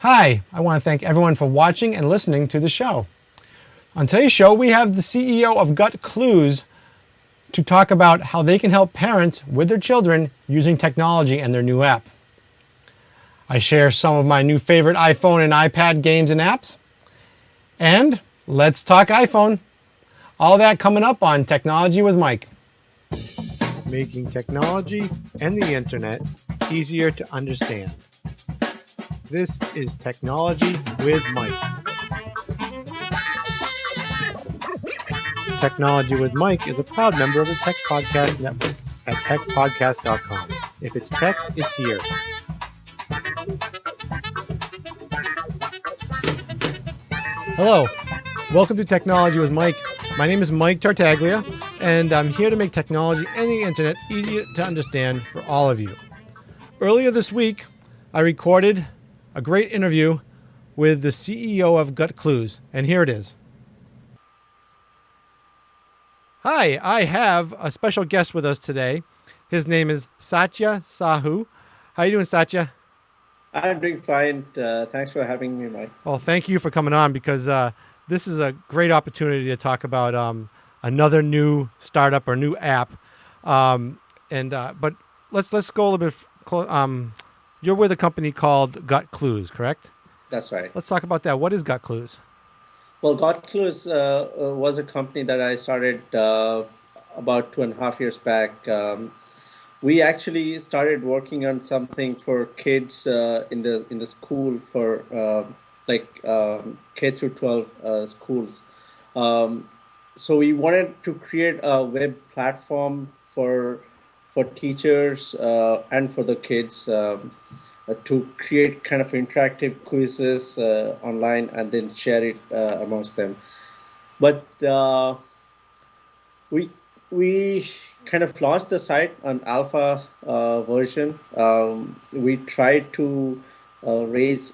Hi, I want to thank everyone for watching and listening to the show. On today's show, we have the CEO of Gut Clues to talk about how they can help parents with their children using technology and their new app. I share some of my new favorite iPhone and iPad games and apps. And let's talk iPhone. All that coming up on Technology with Mike. Making technology and the internet easier to understand. This is Technology with Mike. Technology with Mike is a proud member of the Tech Podcast Network at techpodcast.com. If it's tech, it's here. Hello, welcome to Technology with Mike. My name is Mike Tartaglia, and I'm here to make technology and the internet easier to understand for all of you. Earlier this week, I recorded a great interview with the CEO of Gut Clues, and here it is. Hi, I have a special guest with us today. His name is Satya Sahu. How are you doing, Satya? I'm doing fine. Thanks for having me, Mike. Well, thank you for coming on because this is a great opportunity to talk about another new startup or new app. But let's go a little bit. You're with a company called Gut Clues, correct? That's right. Let's talk about that. What is Gut Clues? Well, GotClues was a company that I started about 2.5 years back. We actually started working on something for kids in the school for K through 12 schools. So we wanted to create a web platform for teachers and for the kids. To create kind of interactive quizzes online and then share it amongst them. But we kind of launched the site on alpha version. We tried to raise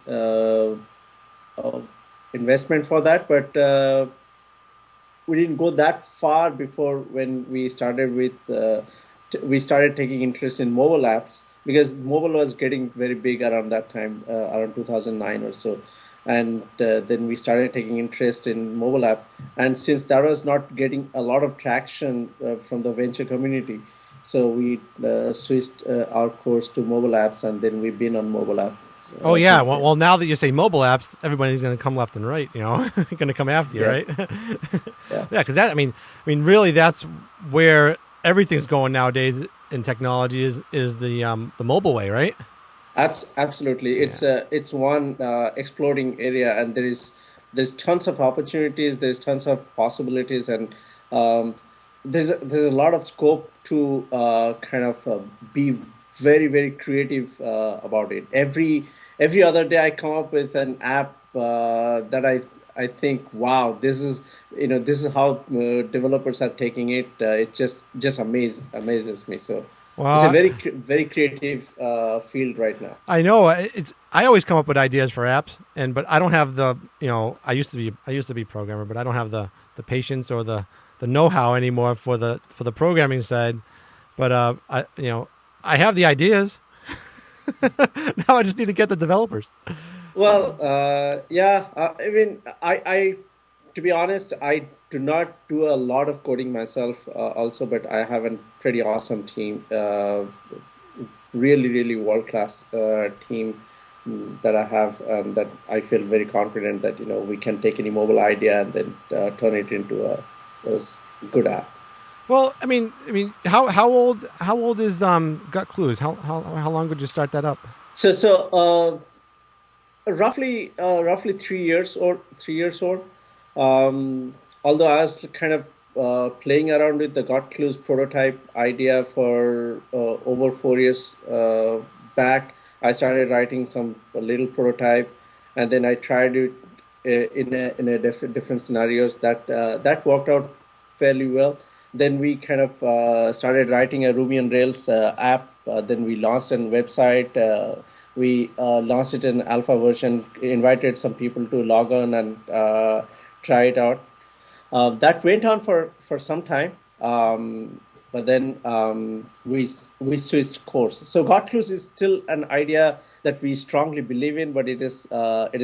investment for that, but we didn't go that far before when we started we started taking interest in mobile apps, because mobile was getting very big around that time, around 2009 or so. And then we started taking interest in mobile app. And since that was not getting a lot of traction from the venture community, so we switched our course to mobile apps, and then we've been on mobile app. Oh, yeah. Well, now that you say mobile apps, everybody's going to come left and right, going to come after you, right? Yeah. Yeah, because I mean, really, that's where everything's going nowadays in technology is the mobile way, right? Absolutely, it's one exploding area, and there's tons of opportunities, there's tons of possibilities, and there's a lot of scope to kind of be very very creative about it. Every other day, I come up with an app that I think, wow, this is how developers are taking it. It just amazes me. So it's a very creative field right now. I know I always come up with ideas for apps, but I don't have the I used to be a programmer, but I don't have the patience or the know-how anymore for the programming side. But I have the ideas. Now I just need to get the developers. Well, yeah. I mean, I to be honest, I do not do a lot of coding myself also, but I have a pretty awesome team, really, really world-class team that I have, and that I feel very confident that we can take any mobile idea and then turn it into a good app. Well, I mean, how old is Gut Clues? How long would you start that up? So roughly 3 years old. 3 years old. Although I was kind of playing around with the Gut Clues prototype idea for over 4 years back. I started writing some little prototype, and then I tried it in a different scenarios that worked out fairly well. Then we kind of started writing a Ruby on Rails app. Then we launched a website. We launched it in alpha version, invited some people to log on and try it out. That went on for some time. but then we switched course. So Got Clues is still an idea that we strongly believe in, but it is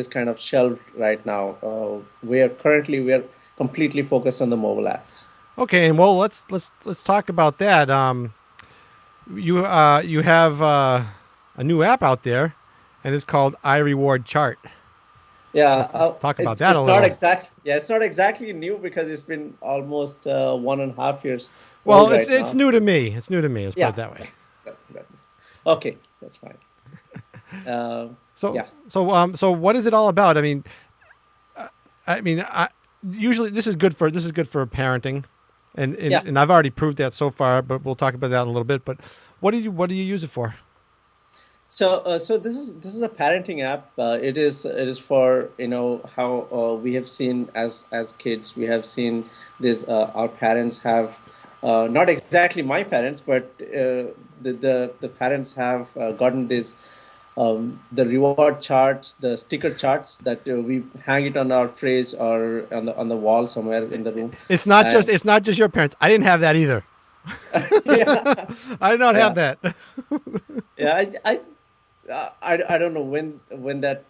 kind of shelved right now. We are completely focused on the mobile apps. Okay, and well, let's talk about that. You have a new app out there, and it's called iReward Chart. Yeah, Let's talk about that a it's not little. exact. Yeah, it's not exactly new because it's been almost 1.5 years Well, old it's right it's now. new to me. It's new to me. Let's put it Yeah. that way. that- that- Okay, that's fine. Uh, So yeah. so what is it all about? I mean, usually this is good for parenting, and, Yeah. and I've already proved that so far. But we'll talk about that in a little bit. But what do you use it for? So this is a parenting app. It is for how we have seen as kids. We have seen this. Our parents have not exactly my parents, but the parents have gotten this the reward charts, the sticker charts that we hang it on our fridge or on the wall somewhere in the room. And It's not just your parents. I didn't have that either. yeah, I did not have yeah, that. yeah. I don't know when that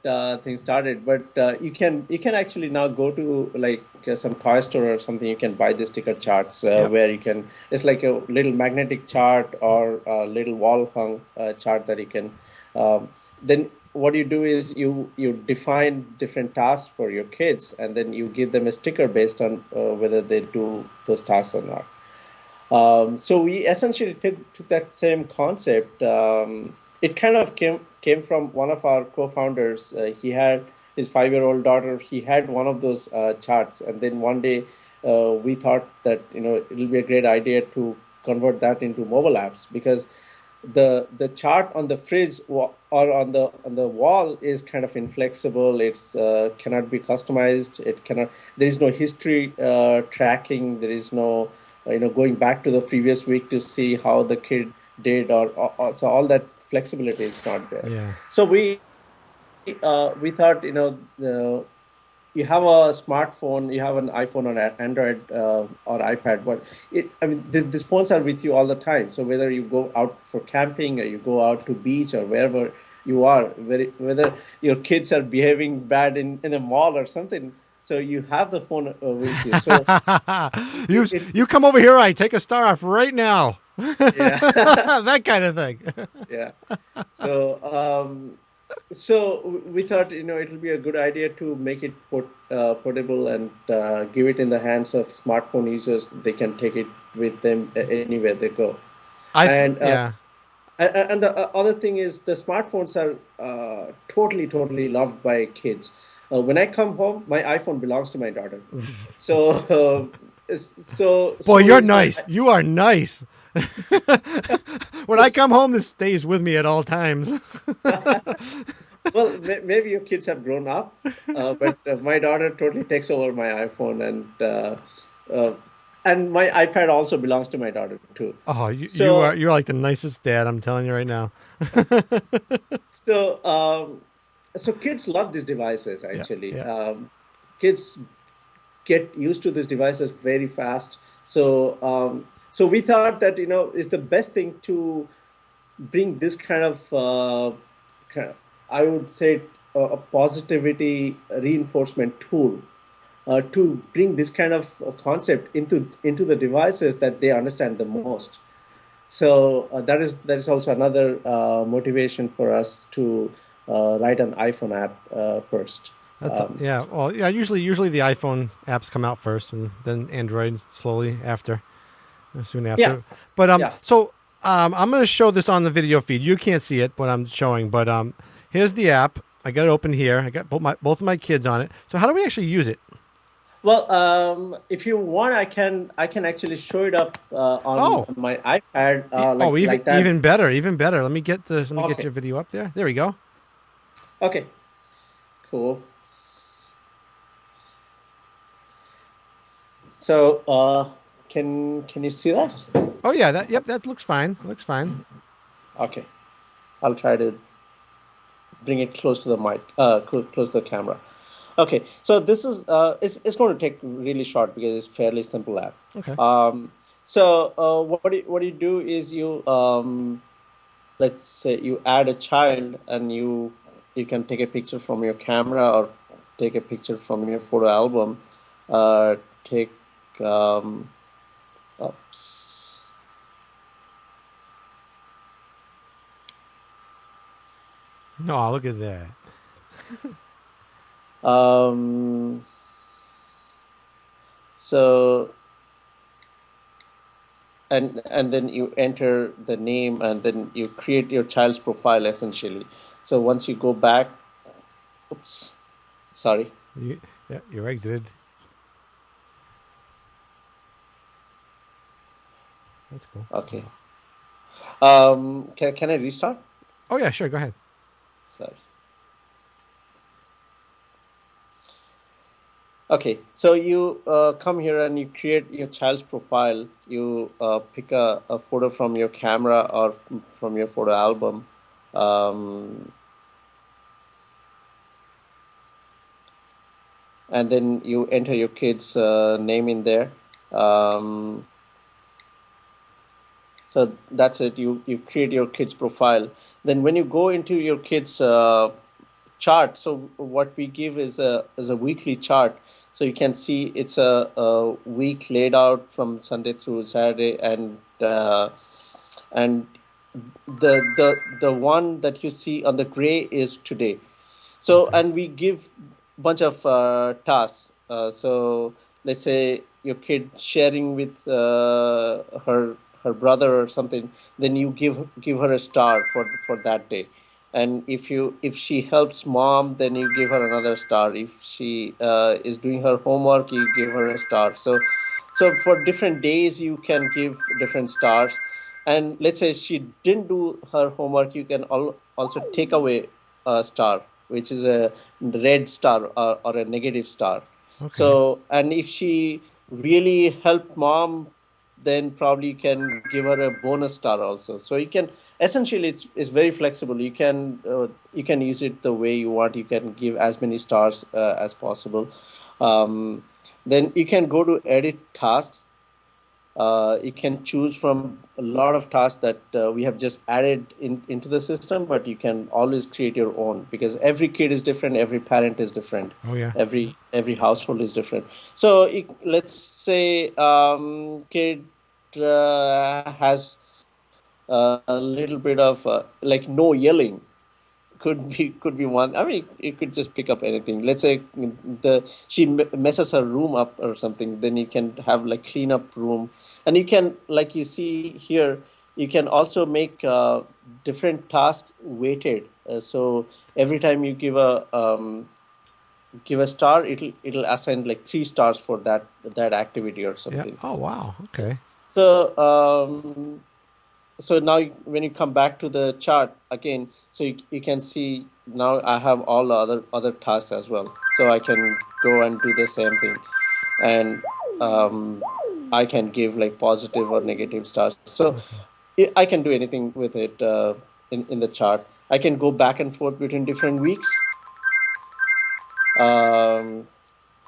thing started, but you can actually now go to like some toy store or something. You can buy the sticker charts Yep. where you can. It's like a little magnetic chart or a little wall hung chart that you can. Um, then what you do is you define different tasks for your kids, and then you give them a sticker based on whether they do those tasks or not. So we essentially took that same concept. It kind of came from one of our co-founders. He had his 5-year-old daughter. He had one of those charts, and then one day we thought that it'll be a great idea to convert that into mobile apps because the chart on the fridge or on the wall is kind of inflexible. It's cannot be customized. It cannot. There is no history tracking. There is no going back to the previous week to see how the kid did so all that flexibility is not there. Yeah. So we thought you have a smartphone, you have an iPhone or Android or iPad, but these phones are with you all the time. So whether you go out for camping or you go out to beach or wherever you are, whether your kids are behaving bad in a mall or something, so you have the phone with you. So it You come over here. I take a star off right now. yeah. That kind of thing. Yeah. So we thought it'll be a good idea to make it portable and give it in the hands of smartphone users. They can take it with them anywhere they go. And Yeah. and the other thing is the smartphones are totally loved by kids. When I come home, my iPhone belongs to my daughter. So Boy, so you're is my nice. You are nice. When I come home, this stays with me at all times. well, maybe your kids have grown up, but my daughter totally takes over my iPhone, uh, and my iPad also belongs to my daughter too. Oh, So, you're like the nicest dad. I'm telling you right now. so, um, so kids love these devices Yeah. actually. Yeah. Kids get used to these devices very fast. So we thought that it's the best thing to bring this kind of I would say a positivity reinforcement tool to bring this kind of concept into the devices that they understand the most. So that is also another motivation for us to write an iPhone app first. Yeah. Well, yeah. Usually the iPhone apps come out first, and then Android slowly after, soon Yeah, after. But yeah. I'm going to show this on the video feed. You can't see it, but I'm showing. But here's the app. I got it open here. I got both of my kids on it. So how do we actually use it? Well, if you want, I can actually show it up on Oh, my iPad oh, like that. even better, even better. Let me get Okay, your video up there. There we go. okay, cool. So, can you see that? Oh yeah, that looks fine. Looks fine. Okay, I'll try to bring it close to the mic, close to the camera. Okay, so this is it's going to take really short because it's fairly simple app. Okay. Um, So what you do is let's say you add a child, and you can take a picture from your camera or take a picture from your photo album. Take oops. No, look at that. Um, so and then you enter the name, and then you create your child's profile essentially. So once you go back, oops, sorry. Yeah, you're exited. That's cool. Okay. Can I restart? Oh yeah, sure. Go ahead. Sorry. Okay, so you come here and you create your child's profile. You pick a photo from your camera or from your photo album. Um, and then you enter your kid's name in there. Um, so that's it. You create your kid's profile. Then when you go into your kid's chart, so what we give is a weekly chart. So you can see it's a week laid out from Sunday through Saturday, and the one that you see on the gray is today. So, Okay. and we give bunch of tasks. So let's say your kid sharing with her brother or something, then you give her a star for that day. And if she helps mom, then you give her another star. If she is doing her homework, you give her a star. So for different days, you can give different stars. And let's say she didn't do her homework, you can also take away a star, which is a red star or a negative star. Okay. So, and if she really helped mom, then probably you can give her a bonus star also. So you can essentially it's very flexible. You can use it the way you want. You can give as many stars as possible. Um, then you can go to edit tasks. You can choose from a lot of tasks that we have just added into the system, but you can always create your own because every kid is different, every parent is different, Oh yeah. every household is different. So let's say kid has a little bit of like no yelling, could be one. I mean, you could just pick up anything. Let's say the she messes her room up or something, then you can have like clean up room, and you can, like you see here, you can also make different tasks weighted. So every time you give a star, it'll assign like 3 stars for that activity or Yeah. something. Oh wow. So, Okay. so now when you come back to the chart again, so you can see now I have all the other tasks as well. So I can go and do the same thing, and I can give like positive or negative stars. So Okay. I can do anything with it in the chart. I can go back and forth between different weeks, um,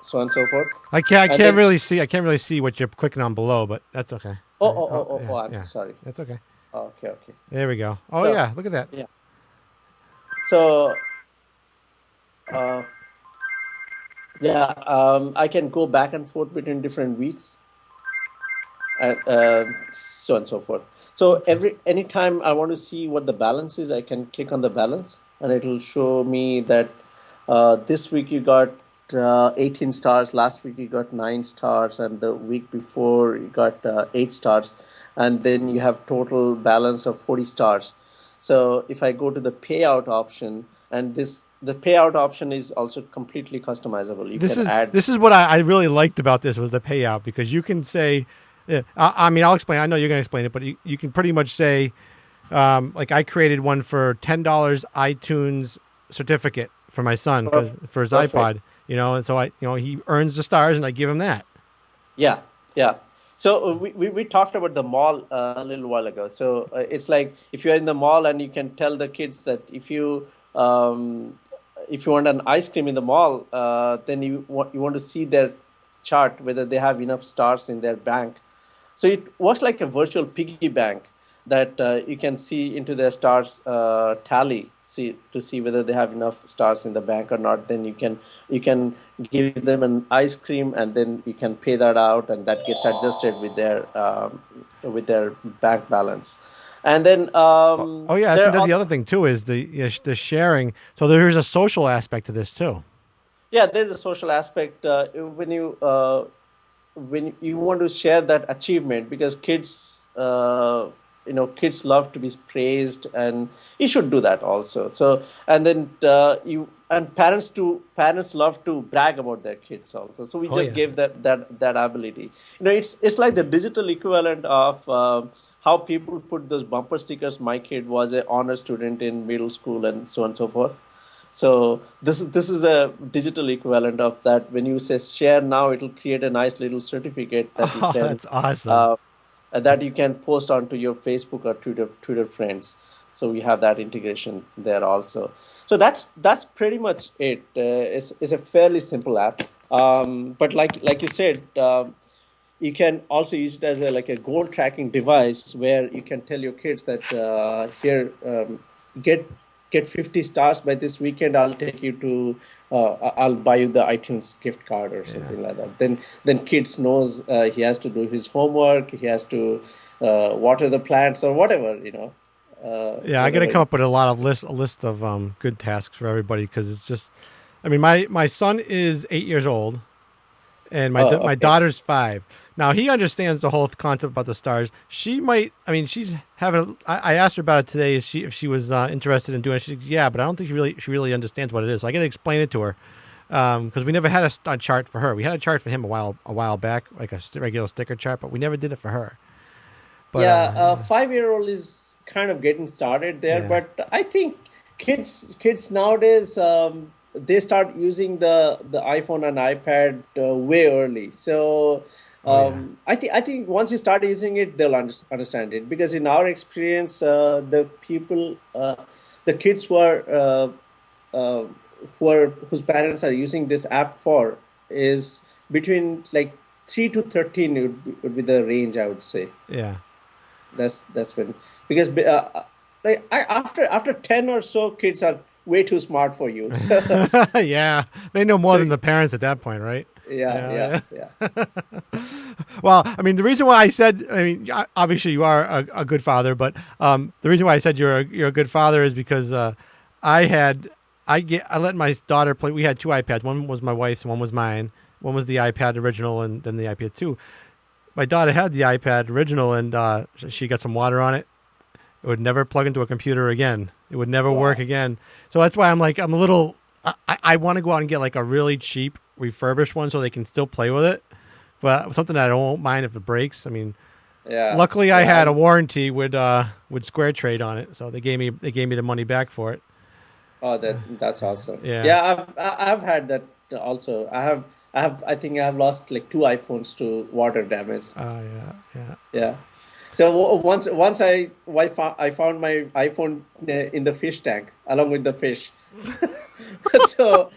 so on and so forth. I And can't then really see. I can't really see what you're clicking on below, but that's okay. oh All right. oh Oh oh oh, yeah. oh I'm Yeah. sorry. That's okay. Okay, okay. There we go. Oh So yeah. Look at that. yeah. So uh, yeah, I can go back and forth between different weeks, and so on and so forth. So Okay. anytime I want to see what the balance is, I can click on the balance, and it'll show me that this week you got 18 stars, last week you got 9 stars, and the week before you got 8 stars, and then you have total balance of 40 stars. So if I go to the payout option, and the payout option is also completely customizable. You can add. This is what I really liked about this was the payout because you can say, yeah, I mean I'll explain. I know you're gonna explain it, but you can pretty much say, like I created one for $10 iTunes certificate for my son because for his Perfect. iPod, and so he earns the stars and I give him that. Yeah, yeah. So we talked about the mall a little while ago. So it's like if you're in the mall and you can tell the kids that if you want an ice cream in the mall, then you want to see their chart whether they have enough stars in their bank. So it works like a virtual piggy bank that you can see into their stars tally, see whether they have enough stars in the bank or not. Then you can give them an ice cream, and then you can pay that out, and that gets adjusted with their bank balance. And then Oh yeah, there that's are the other thing too is the sharing. So there's a social aspect to this too. yeah, there's a social aspect when you want to share that achievement, because kids love to be praised, and you should do that also. So and then you and parents love to brag about their kids also, so we Oh just yeah. gave that ability. It's like the digital equivalent of how people put those bumper stickers, my kid was a honor student in middle school, and so on and so forth. So this is a digital equivalent of that. When you say share now, it'll create a nice little certificate Oh, that's awesome. uh, that you can post onto your Facebook or Twitter friends. So we have that integration there also. So that's pretty much it. It's a fairly simple app, but like you said. You can also use it as a goal tracking device, where you can tell your kids that here, get get 50 stars by this weekend, I'll take you to I'll buy you the iTunes gift card or Yeah. something like that. Then kids knows he has to do his homework, he has to water the plants or whatever. Yeah, I got to Whatever. come up with a list of good tasks for everybody because it's just, I mean, my son is 8 years old, and Oh, my okay. daughter's 5. Now he understands the whole concept about the stars. She might, I mean, she's having. I asked her about it today. If she was interested in doing it. She said, yeah, but I don't think she really understands what it is. So I got to explain it to her because we never had a chart for her. We had a chart for him a while back, like a regular sticker chart, but we never did it for her. But Yeah, a 5-year-old is kind of getting started there, yeah, but I think kids nowadays, they start using the iPhone and iPad way early. So oh yeah, I think once you start using it, they'll understand it, because in our experience, the kids uh, whose parents are using this app for is between like 3 to 13 would be the range, I would say. yeah. That's when, because after 10 or so, kids are way too smart for you. So Yeah, they know more so than the parents at that point, right? yeah, yeah, Yeah, yeah. yeah. Well, I mean, the reason why I said, I mean, obviously you are a good father, but the reason why I said you're a good father is because I had, I let my daughter play. We had 2 iPads. One was my wife's, and one was mine. One was the iPad original, and then the iPad 2. My daughter had the iPad original, and she got some water on it. It would never plug into a computer again. It would never work Wow. again. So that's why I'm like, I'm a little. I want to go out and get like a really cheap refurbished one so they can still play with it, but something that I don't mind if it breaks. I mean, Yeah, luckily I yeah. had a warranty with Square Trade on it, so they gave me the money back for it. Oh, that's awesome. Yeah. Yeah, I've had that also. I think I have lost like two iPhones to water damage. Yeah. Yeah. Yeah. So once I found my iPhone in the fish tank along with the fish. So,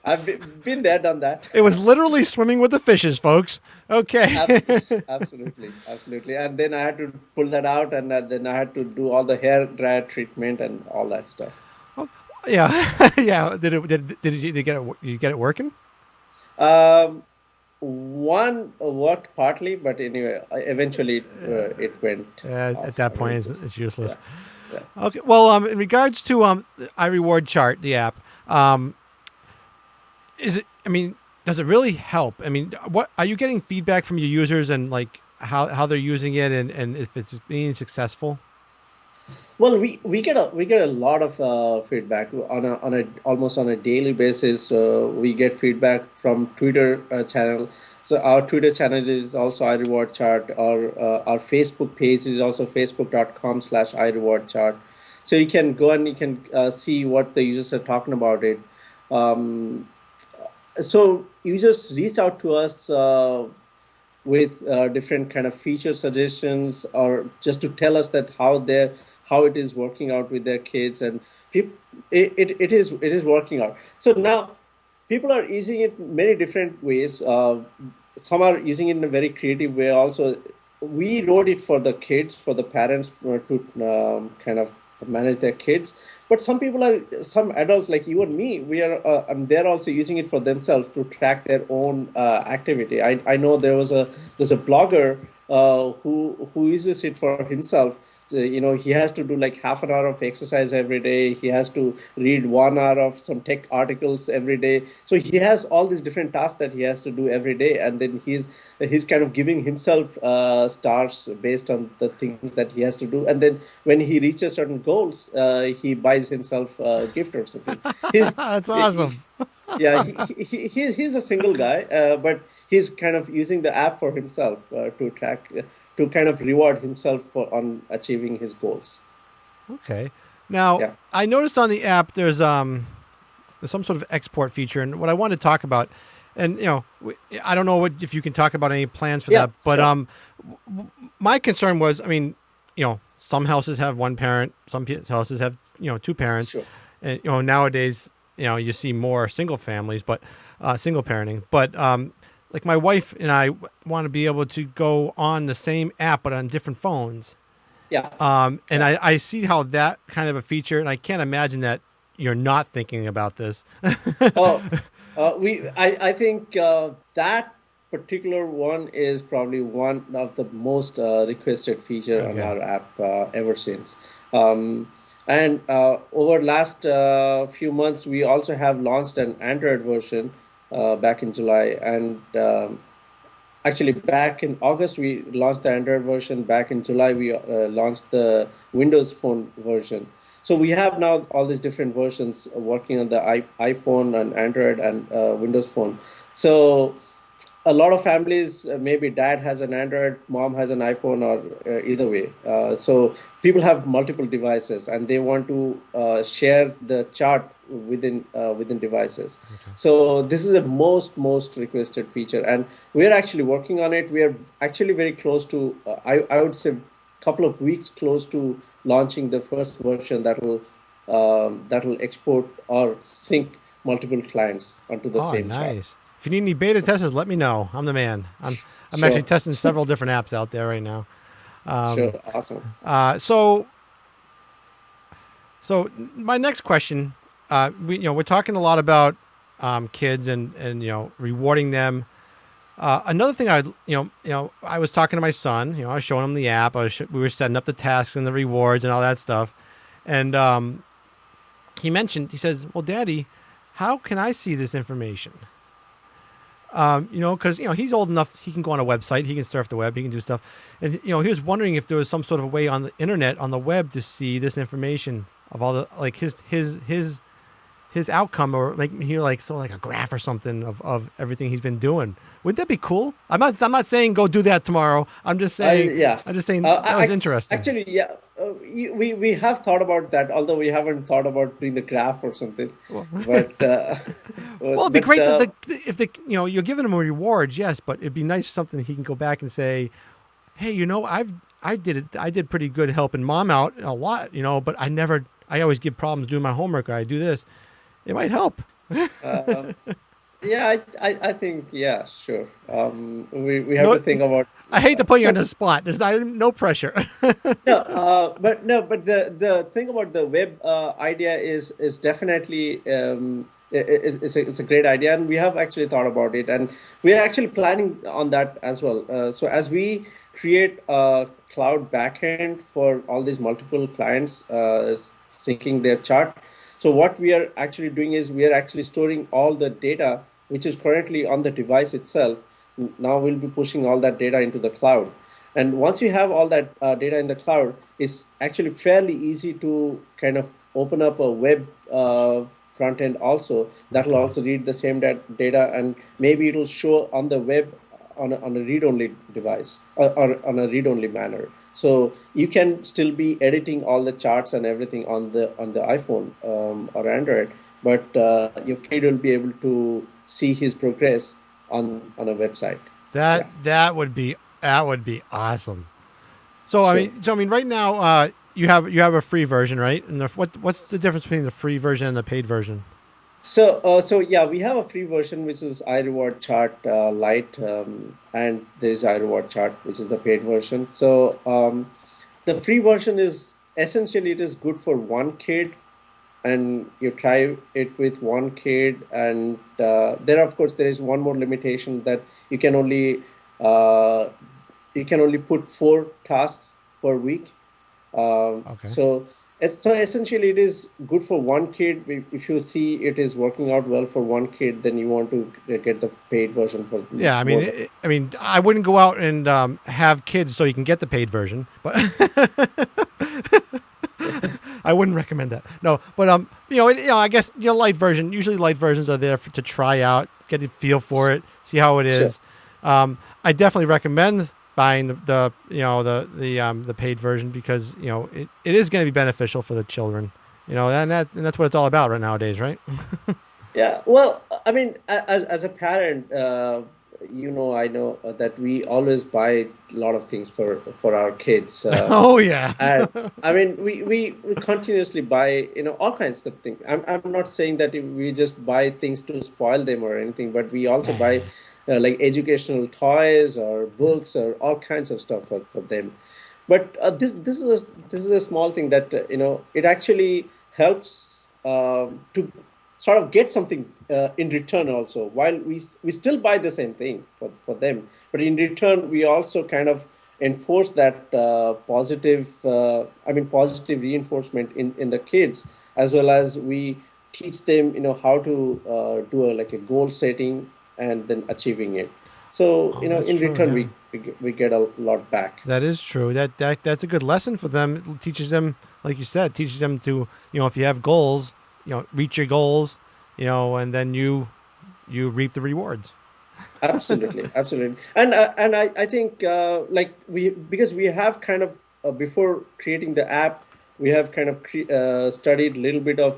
I've been there, done that. It was literally swimming with the fishes, folks. Okay. Absolutely, absolutely. And then I had to pull that out, and then I had to do all the hair dryer treatment and all that stuff. Yeah. Yeah. Did you get it working? Um, One worked partly, but anyway, eventually it went At off. that I mean, point, it just it's useless. yeah, yeah. Okay. Well, in regards to iReward chart, the app, um, is it? I mean, does it really help? I mean, what are you getting feedback from your users and like how they're using it and if it's being successful? Well, we get a lot of feedback on a almost on a daily basis. We get feedback from Twitter channel. So our Twitter channel is also iReward chart. Our Facebook page is also facebook.com/iReward chart. So you can go and you can see what the users are talking about it. Um, so users reach out to us with different kind of feature suggestions, or just to tell us that how it is working out with their kids, and it is working out. So now people are using it many different ways. Some are using it in a very creative way also. we wrote it for the kids, for the parents to kind of manage their kids. But some adults like you and me, and they're also using it for themselves to track their own activity. I know there's a blogger who uses it for himself. So, he has to do like half an hour of exercise every day. He has to read 1 hour of some tech articles every day. So he has all these different tasks that he has to do every day, and then he's kind of giving himself stars based on the things that he has to do. And then when he reaches certain goals, he buys himself a gift or something. He, That's he, awesome. yeah, he's a single guy, but he's kind of using the app for himself to track, to kind of reward himself for on achieving his goals. Okay. Now, Yeah, I noticed on the app there's some sort of export feature, and what I want to talk about, and I don't know if you can talk about any plans for yeah, that, but sure, my concern was, I mean, some houses have one parent, some houses have two parents, sure. and nowadays you see more single families, but single parenting, but like my wife and I want to be able to go on the same app but on different phones. Yeah, And yeah. I see how that kind of a feature, and I can't imagine that you're not thinking about this. Oh, I think that particular one is probably one of the most requested feature on Okay. our app ever since. Um, and over last few months, we also have launched an Android version back in July, and actually, back in August, we launched the Android version. Back in July, we launched the Windows Phone version. So we have now all these different versions working on the iPhone and Android and Windows Phone. So a lot of families, maybe dad has an Android, mom has an iPhone, or either way. So people have multiple devices, and they want to share the chart within devices. Okay. So this is the most requested feature, and we are actually working on it. We are actually very close to, I would say, couple of weeks close to launching the first version that will export or sync multiple clients onto the Oh, same chart. nice. If you need any beta testers, let me know. I'm the man. I'm actually Sure, testing several different apps out there right now. sure, awesome. Uh, so so my next question, we're talking a lot about kids and rewarding them. Another thing I was talking to my son. I was showing him the app. We were setting up the tasks and the rewards and all that stuff, and he says, "Well, Daddy, how can I see this information?" Because he's old enough, he can go on a website, he can surf the web, he can do stuff, and he was wondering if there was some sort of way on the internet, on the web, to see this information of all the like his outcome, or like like a graph or something of everything he's been doing. Would that be cool? I'm not saying go do that tomorrow. Yeah. I'm just saying that was interesting. Actually, yeah. We have thought about that, although we haven't thought about doing the graph or something. Well, But well, it'd be but great that if you're giving him a reward, yes, but it'd be nice something he can go back and say, hey, I did pretty good helping mom out a lot, but I always give problems doing my homework, or I do this. It might help. um, yeah, I think yeah, sure. We have No, to think about. I hate to put you on the spot. There's no pressure. No, but the thing about the web idea is definitely it's a great idea, and we have actually thought about it, and we are actually planning on that as well. So as we create a cloud backend for all these multiple clients syncing their chart, so what we are actually doing is we are actually storing all the data which is currently on the device itself. Now we'll be pushing all that data into the cloud. And once you have all that data in the cloud, it's actually fairly easy to kind of open up a web front end also that will Okay. also read the same data, and maybe it'll show on the web on a read-only device, or on a read-only manner. So you can still be editing all the charts and everything on the iPhone or Android, but your kid will be able to see his progress on a website. That Yeah, that would be awesome. sure. I mean, right now, you have a free version, right? And what's the difference between the free version and the paid version? So yeah, we have a free version which is iReward Chart Lite, and there is iReward Chart which is the paid version. So the free version is essentially it is good for one kid, and you try it with one kid, and there of course there is one more limitation that you can only uh, you can only put 4 tasks per week. Okay. So essentially, it is good for one kid. If you see it is working out well for one kid, then you want to get the paid version for Yeah, I mean, more than. I wouldn't go out and have kids so you can get the paid version, but I wouldn't recommend that. No, but I guess light version. Usually, light versions are there to try out, get a feel for it, see how it Sure. is. I definitely recommend buying the paid version because it is going to be beneficial for the children. And that's what it's all about right nowadays, right? Yeah. Well, I mean, as a parent, I know that we always buy a lot of things for our kids. Oh yeah. And I mean, we continuously buy, all kinds of things. I'm not saying that we just buy things to spoil them or anything, but we also buy like educational toys or books or all kinds of stuff for them. But this is a small thing that it actually helps to sort of get something in return also. While we still buy the same thing for them, but in return we also kind of enforce that positive reinforcement in the kids, as well as we teach them how to do like a goal setting and then achieving it. So Oh, that's in true. return Yeah. we get a lot back. That is true. That's a good lesson for them. It teaches them, like you said, teaches them to, if you have goals, reach your goals, and then you reap the rewards. Absolutely, absolutely, and I think like we because we have kind of before creating the app, we have kind of studied a little bit of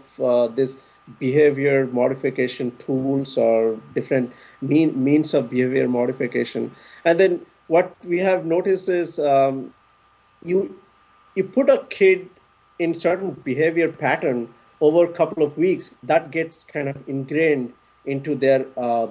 this behavior modification tools or different means of behavior modification, and then what we have noticed is you you put a kid in certain behavior pattern over a couple of weeks, that gets kind of ingrained into their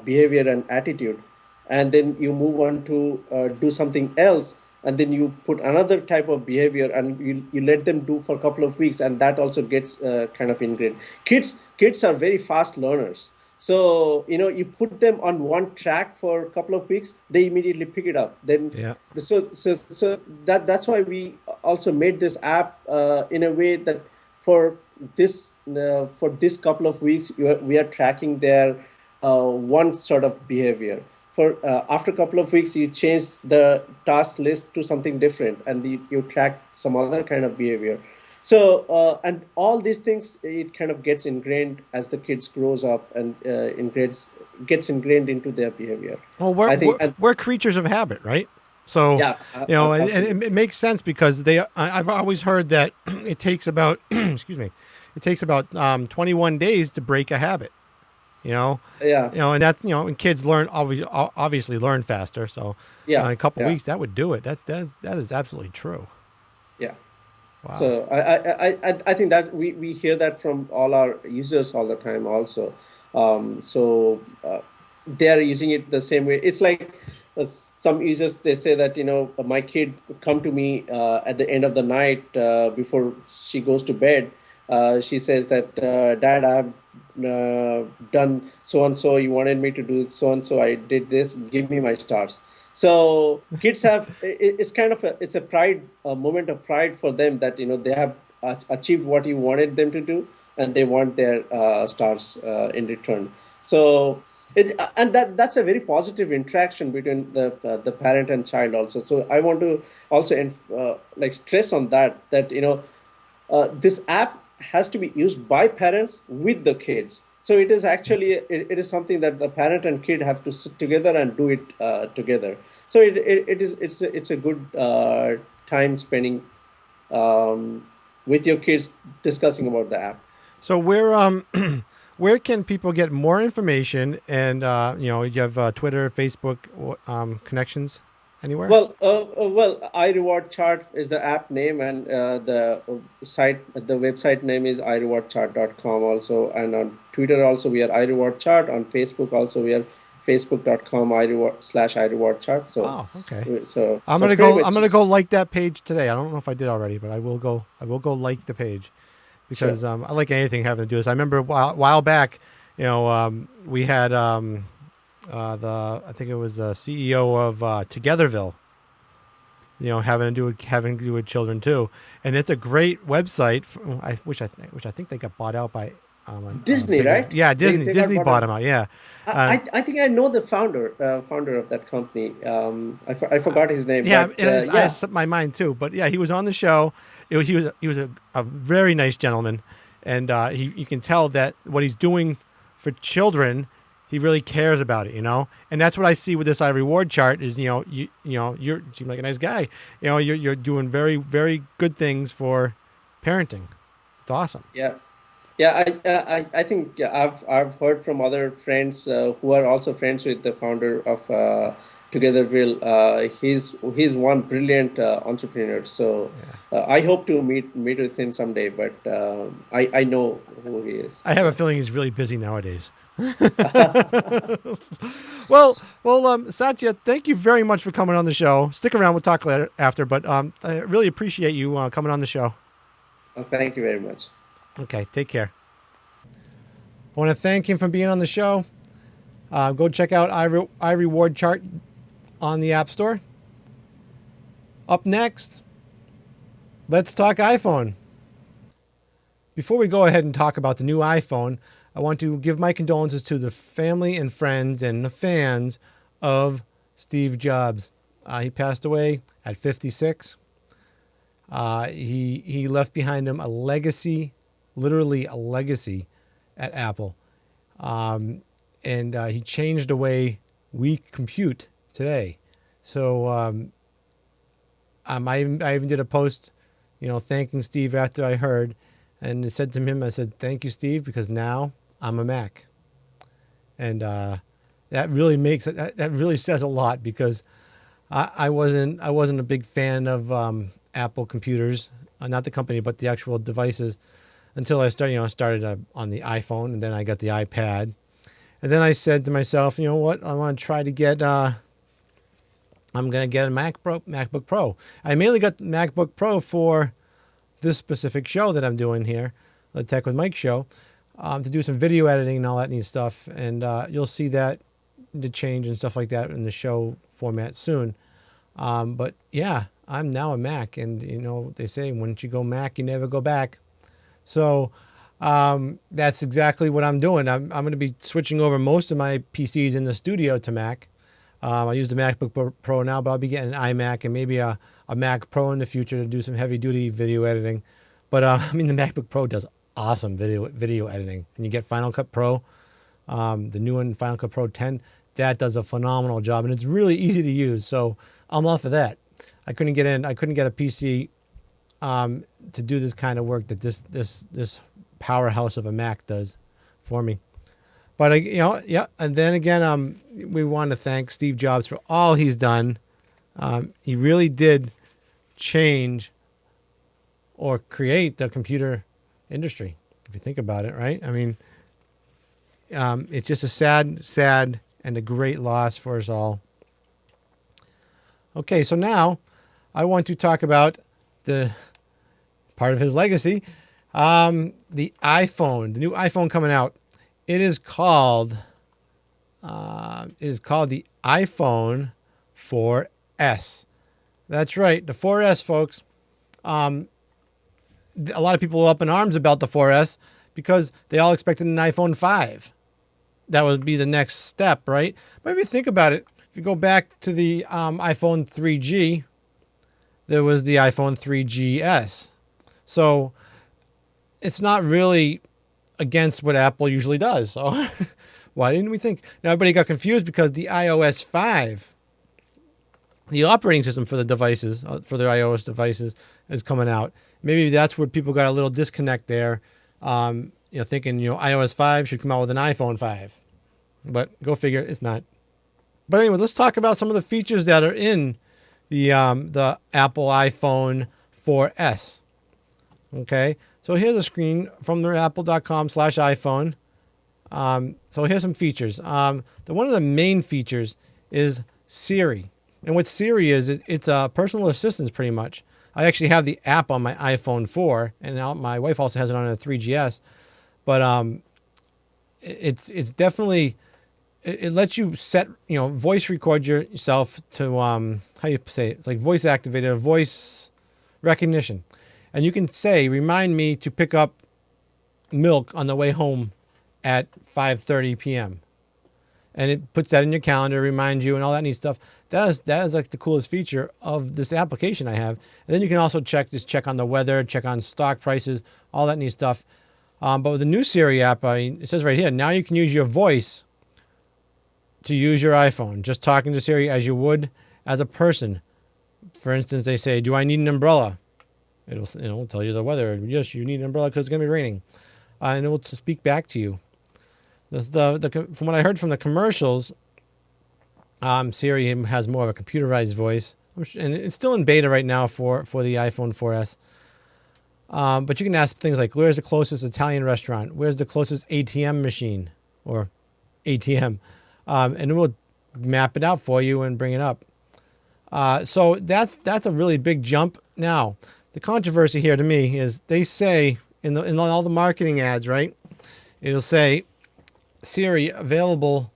behavior and attitude, and then you move on to do something else, and then you put another type of behavior and you let them do for a couple of weeks, and that also gets kind of ingrained. Kids are very fast learners, so you put them on one track for a couple of weeks, they immediately pick it up. Then Yeah. so that's why we also made this app in a way that for this couple of weeks we are tracking their one sort of behavior. For after a couple of weeks you change the task list to something different, and you track some other kind of behavior. So and all these things, it kind of gets ingrained as the kids grows up, and gets ingrained into their behavior. Well, we're, I think. we're And we're creatures of habit, right? So, yeah, and absolutely. it makes sense because I've always heard that it takes about, excuse me, it takes about 21 days to break a habit. You know, Yeah, and that's and kids learn obviously learn faster. So, in yeah, a couple yeah, weeks that would do it. That is absolutely true. yeah. Wow. So I think that we hear that from all our users all the time also. They are using it the same way. It's like some users, they say that my kid come to me at the end of the night before she goes to bed. She says that Dad, I've done so and so. You wanted me to do so and so. I did this. Give me my stars. So kids have it's kind of it's a moment of pride for them that they have achieved what you wanted them to do, and they want their stars in return. So and that's a very positive interaction between the parent and child also. So I want to also like stress on that this app has to be used by parents with the kids. So it is actually it is something that the parent and kid have to sit together and do it together. So it's a good time spending with your kids discussing about the app. So where can people get more information? And you have Twitter, Facebook connections. anywhere? Well, iRewardChart is the app name, and the website name is iRewardChart.com also, and on Twitter also we are iRewardChart. On Facebook also we are facebook.com iReward/iRewardChart. So, Oh, okay. so, I'm so gonna pretty go. I'm much, gonna go like that page today. I don't know if I did already, but I will go. I will go like the page sure. because I like anything having to do with this. I remember a while back, we had I think it was the CEO of Togetherville, having to do with children too, and it's a great website. Which I think they got bought out by a Disney, bigger, right? yeah, Disney. They got Disney bought bought out. them out. Yeah, I, I think I know the founder of that company. I forgot his name, yeah, but I yeah, slipped my mind too. But yeah, he was on the show. He was a very nice gentleman, and you can tell that what he's doing for children, he really cares about it, And that's what I see with this iReward chart is you seem like a nice guy, you're doing very very good things for parenting. It's awesome. yeah. Yeah, I think, yeah, I've heard from other friends who are also friends with the founder of Togetherville. He's one brilliant entrepreneur. So Yeah, I hope to meet with him someday. But I know who he is. I have a feeling he's really busy nowadays. Well, Satya, thank you very much for coming on the show. Stick around; we'll talk later after. But I really appreciate you coming on the show. Thank you very much. Okay, take care. I want to thank him for being on the show. Go check out iReward Chart on the App Store. Up next, let's talk iPhone. Before we go ahead and talk about the new iPhone, I want to give my condolences to the family and friends and the fans of Steve Jobs. He passed away at 56. He left behind him a legacy, literally a legacy at Apple. And he changed the way we compute today. So I even did a post, thanking Steve after I heard, and I said to him, I said, "Thank you, Steve, because now I'm a Mac." And that really says a lot because I wasn't a big fan of Apple computers, not the company, but the actual devices, until I started on the iPhone, and then I got the iPad, and then I said to myself, you know what, I want to try to get. I'm gonna get a MacBook Pro. I mainly got the MacBook Pro for this specific show that I'm doing here, the Tech with Mike show, to do some video editing and all that neat stuff, and you'll see that the change and stuff like that in the show format soon. But yeah, I'm now a Mac, and they say once you go Mac, you never go back. So that's exactly what I'm doing. I'm going to be switching over most of my PCs in the studio to Mac. I use the MacBook Pro now, but I'll be getting an iMac and maybe a Mac Pro in the future to do some heavy duty video editing. But the MacBook Pro does awesome video editing, and you get Final Cut Pro, the new one, Final Cut Pro 10. That does a phenomenal job, and it's really easy to use. So I'm off of that. I couldn't get a PC to do this kind of work that this powerhouse of a Mac does for me. But yeah. And then again, we want to thank Steve Jobs for all he's done. He really did change or create the computer industry, if you think about it, right? I mean, it's just a sad and a great loss for us all. Okay, so now I want to talk about the part of his legacy, the iPhone, the new iPhone coming out. It is called the iPhone 4S. That's right, the 4S, folks. A lot of people are up in arms about the 4S because they all expected an iPhone 5. That would be the next step, right? But if you think about it, if you go back to the iPhone 3G, there was the iPhone 3GS. So it's not really against what Apple usually does. So why didn't we think? Now everybody got confused because the iOS 5, the operating system for the devices, for their iOS devices, is coming out. Maybe that's where people got a little disconnect there, thinking iOS 5 should come out with an iPhone 5. But go figure, it's not. But anyway, let's talk about some of the features that are in the Apple iPhone 4S. Okay, so here's a screen from the apple.com/iPhone. So here's some features. One of the main features is Siri. And what Siri is, it's a personal assistant pretty much. I actually have the app on my iPhone 4, and now my wife also has it on a 3GS. But it's definitely, it lets you set, voice record yourself to, how do you say it? It's like voice activated, voice recognition. And you can say, remind me to pick up milk on the way home at 5:30 p.m. And it puts that in your calendar, reminds you, and all that neat stuff. That is like the coolest feature of this application I have. And then you can also check on the weather, check on stock prices, all that neat stuff. But with the new Siri app, it says right here, now you can use your voice to use your iPhone, just talking to Siri as you would as a person. For instance, they say, do I need an umbrella? It'll tell you the weather. Yes, you need an umbrella because it's going to be raining. And it will speak back to you. From what I heard from the commercials, Siri has more of a computerized voice. And it's still in beta right now for the iPhone 4S. But you can ask things like, where's the closest Italian restaurant? Where's the closest ATM machine or ATM? And it will map it out for you and bring it up. So that's a really big jump. Now, the controversy here to me is they say in all the marketing ads, right? It'll say Siri available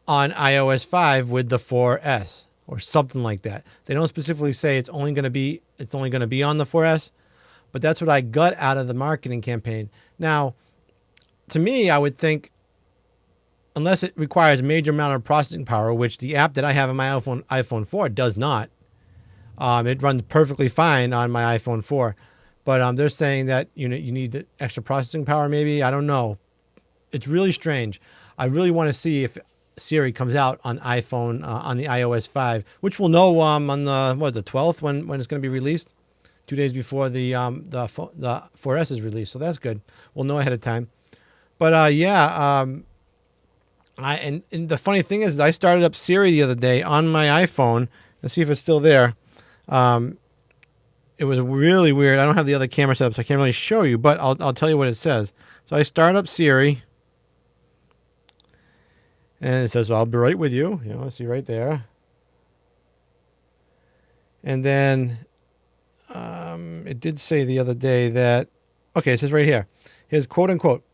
on iOS 5 with the 4S or something like that. They don't specifically say it's only going to be on the 4S, but that's what I got out of the marketing campaign. Now, to me, I would think unless it requires a major amount of processing power, which the app that I have on my iPhone 4 does not. It runs perfectly fine on my iPhone 4, but they're saying that you need the extra processing power. Maybe, I don't know. It's really strange. I really want to see if Siri comes out on iPhone on the iOS 5, which we'll know on the 12th when it's going to be released, 2 days before the 4S is released. So that's good. We'll know ahead of time. But and the funny thing is, I started up Siri the other day on my iPhone. Let's see if it's still there. It was really weird. I don't have the other camera set up, so I can't really show you, but I'll tell you what it says. So I start up Siri, and it says, well, I'll be right with you. See right there. And then it did say the other day that, okay, it says right here. Here's quote unquote,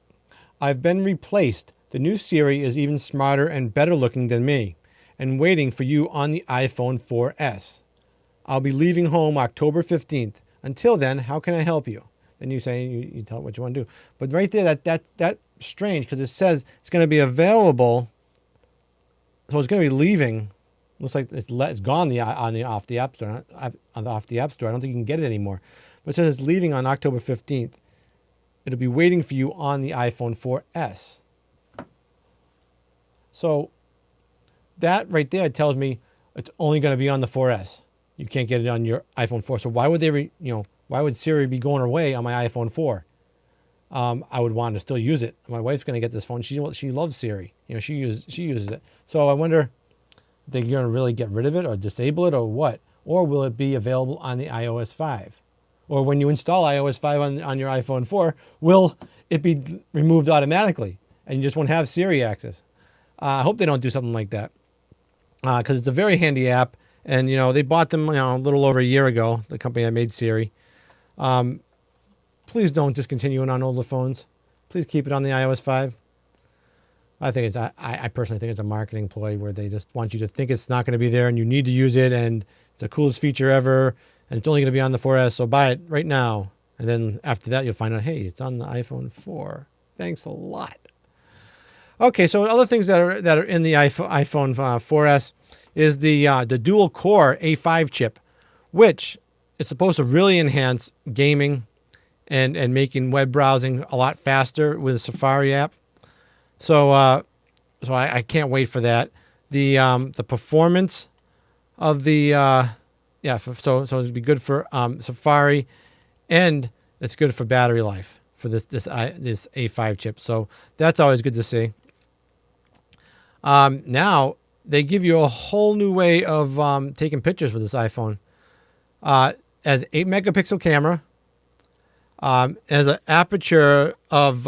I've been replaced. The new Siri is even smarter and better looking than me and waiting for you on the iPhone 4S. I'll be leaving home October 15th. Until then, how can I help you? Then you say, you tell it what you want to do. But right there, that's strange because it says it's going to be available. So it's going to be leaving. Looks like it's gone off the App Store. Off the App Store. I don't think you can get it anymore. But it says it's leaving on October 15th. It'll be waiting for you on the iPhone 4S. So that right there tells me it's only going to be on the 4S. You can't get it on your iPhone 4. So why would why would Siri be going away on my iPhone 4? I would want to still use it. My wife's going to get this phone. She loves Siri. She uses it. So I wonder, if they're going to really get rid of it or disable it or what? Or will it be available on the iOS 5? Or when you install iOS 5 on your iPhone 4, will it be removed automatically and you just won't have Siri access? I hope they don't do something like that because it's a very handy app. And, they bought them a little over a year ago, the company that made Siri. Please don't discontinue it on older phones. Please keep it on the iOS 5. I personally think it's a marketing ploy where they just want you to think it's not going to be there and you need to use it and it's the coolest feature ever and it's only going to be on the 4S, so buy it right now. And then after that, you'll find out, hey, it's on the iPhone 4. Thanks a lot. Okay, so other things that are in the iPhone 4S is the dual core A5 chip, which is supposed to really enhance gaming and making web browsing a lot faster with the Safari app. So I can't wait for that. The performance of the so it'd be good for Safari, and it's good for battery life for this A5 chip. So that's always good to see. Now they give you a whole new way of taking pictures with this iPhone. As 8 megapixel camera, has an aperture of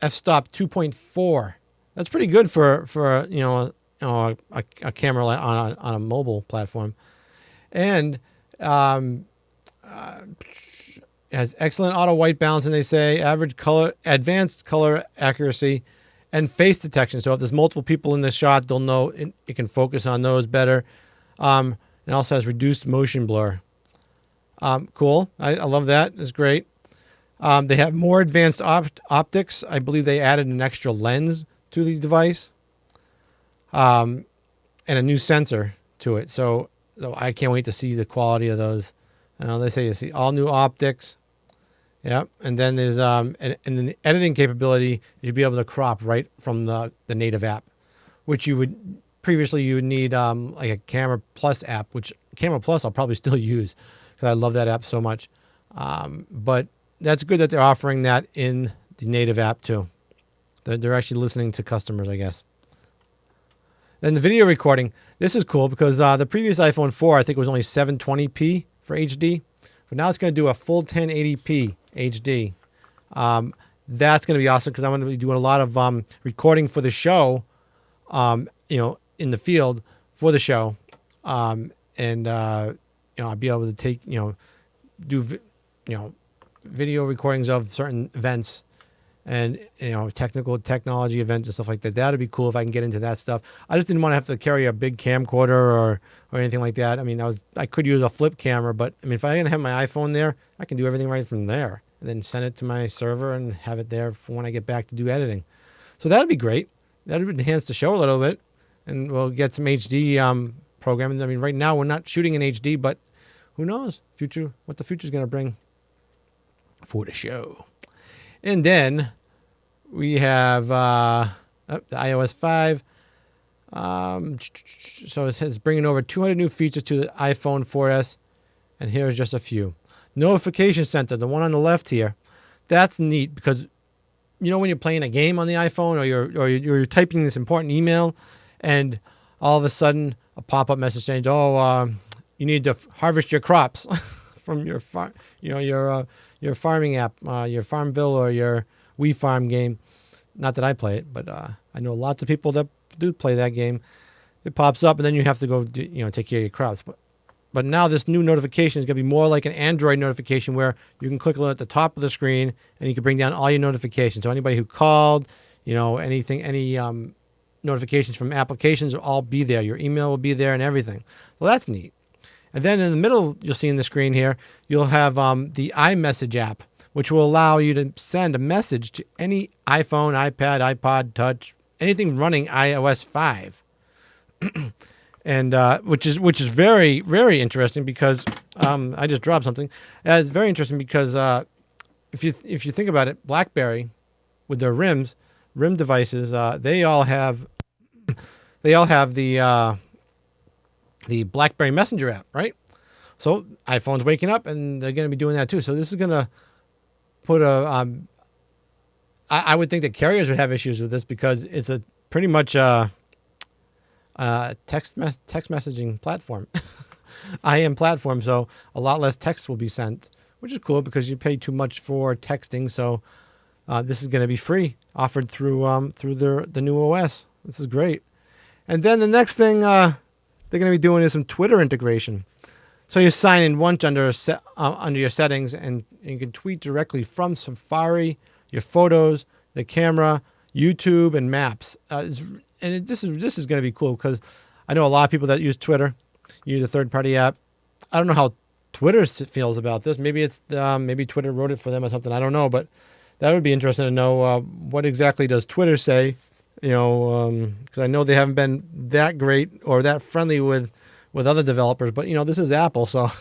f-stop 2.4. That's pretty good for a camera on a mobile platform, and has excellent auto white balance, and they say advanced color accuracy, and face detection. So if there's multiple people in the shot, they'll know it can focus on those better. It also has reduced motion blur. Cool. I love that. It's great. They have more advanced optics. I believe they added an extra lens to the device, and a new sensor to it. So I can't wait to see the quality of those. They say you see all new optics. Yep. And then there's an editing capability. You'd be able to crop right from the native app, which you would need like a Camera Plus app, which Camera Plus I'll probably still use because I love that app so much. But that's good that they're offering that in the native app too. They're actually listening to customers, I guess. Then the video recording. This is cool because the previous iPhone 4, I think it was only 720p for HD, but now it's going to do a full 1080p HD. That's going to be awesome because I'm going to be doing a lot of recording for the show, in the field for the show, and I'll be able to take do video recordings of certain events and technology events and stuff like that. That'd be cool if I can get into that stuff. I just didn't want to have to carry a big camcorder or anything like that. I mean, I could use a flip camera, but I mean, if I didn't have my iPhone there, I can do everything right from there and then send it to my server and have it there for when I get back to do editing. So that'd be great. That would enhance the show a little bit, and we'll get some HD programming. I mean, right now we're not shooting in HD, but who knows what the future is going to bring for the show. And then we have the iOS 5. So it says bringing over 200 new features to the iPhone 4S. And here's just a few. Notification Center, the one on the left here. That's neat because, when you're playing a game on the iPhone or you're typing this important email and all of a sudden a pop-up message saying, you need to harvest your crops from your farm, your farming app, your Farmville or your WeFarm game. Not that I play it, but I know lots of people that do play that game. It pops up, and then you have to go, take care of your crops. But now this new notification is going to be more like an Android notification where you can click at the top of the screen, and you can bring down all your notifications. So anybody who called, any notifications from applications will all be there. Your email will be there and everything. Well, that's neat. And then in the middle, you'll see in the screen here, you'll have the iMessage app, which will allow you to send a message to any iPhone, iPad, iPod Touch, anything running iOS 5. And which is very, very interesting because I just dropped something. It's very interesting because if you think about it, BlackBerry with their rim devices, they all have the BlackBerry Messenger app, right? So iPhone's waking up, and they're going to be doing that too. So this is going to put I would think that carriers would have issues with this because it's a pretty much text messaging platform, IM platform. So a lot less text will be sent, which is cool because you pay too much for texting. So this is going to be free, offered through the new OS. This is great. And then the next thing they're going to be doing is some Twitter integration. So you sign in once under your settings, and you can tweet directly from Safari, your photos, the camera, YouTube, and Maps. This is going to be cool because I know a lot of people that use Twitter, use a third-party app. I don't know how Twitter feels about this. Maybe it's maybe Twitter wrote it for them or something. I don't know, but that would be interesting to know what exactly does Twitter say. Because I know they haven't been that great or that friendly with other developers. But this is Apple, so